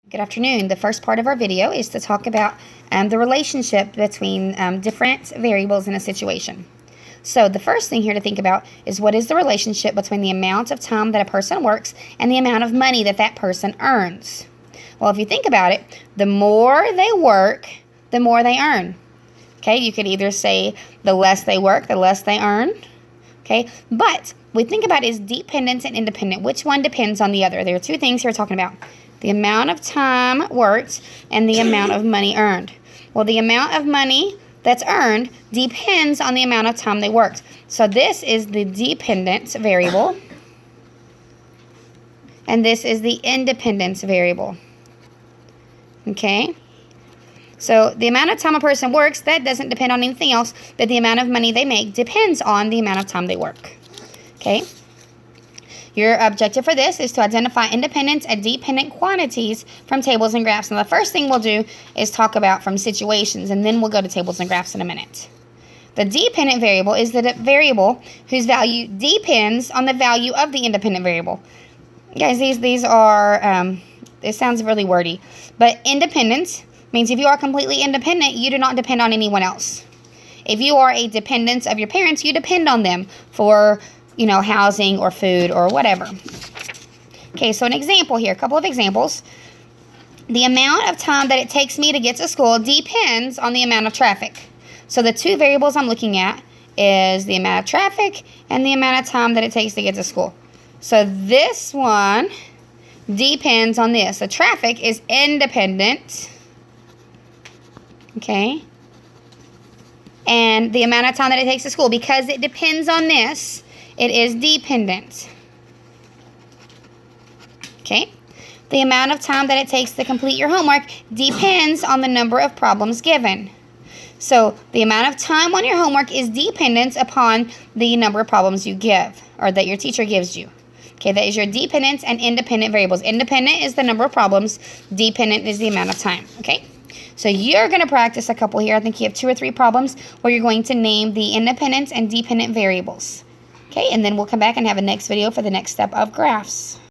Good afternoon. The first part of our video is to talk about the relationship between different variables in a situation. So the first thing here to think about is what is the relationship between the amount of time that a person works and the amount of money that that person earns. Well, if you think about it, the more they work, the more they earn. Okay, you could either say the less they work, the less they earn. Okay, but we think about is dependent and independent. Which one depends on the other? There are two things here we're talking about. The amount of time worked and the amount of money earned. Well, the amount of money that's earned depends on the amount of time they worked. So this is the dependence variable, and this is the independence variable. Okay? So the amount of time a person works, that doesn't depend on anything else, but the amount of money they make depends on the amount of time they work. Okay? Your objective for this is to identify independent and dependent quantities from tables and graphs. Now, the first thing we'll do is talk about from situations, and then we'll go to tables and graphs in a minute. The dependent variable is the variable whose value depends on the value of the independent variable. Guys, these are, it sounds really wordy, but independent means if you are completely independent, you do not depend on anyone else. If you are a dependent of your parents, you depend on them for housing or food or whatever. Okay, so an example here, a couple of examples. The amount of time that it takes me to get to school depends on the amount of traffic. So the two variables I'm looking at is the amount of traffic and the amount of time that it takes to get to school. So this one depends on this. The traffic is independent. Okay. And the amount of time that it takes to school, because it depends on this, it is dependent. Okay? The amount of time that it takes to complete your homework depends on the number of problems given. So the amount of time on your homework is dependent upon the number of problems you give, or that your teacher gives you. Okay, that is your dependent and independent variables. Independent is the number of problems. Dependent is the amount of time. Okay? So you're going to practice a couple here. I think you have 2 or 3 problems where you're going to name the independent and dependent variables. Okay, and then we'll come back and have a next video for the next step of graphs.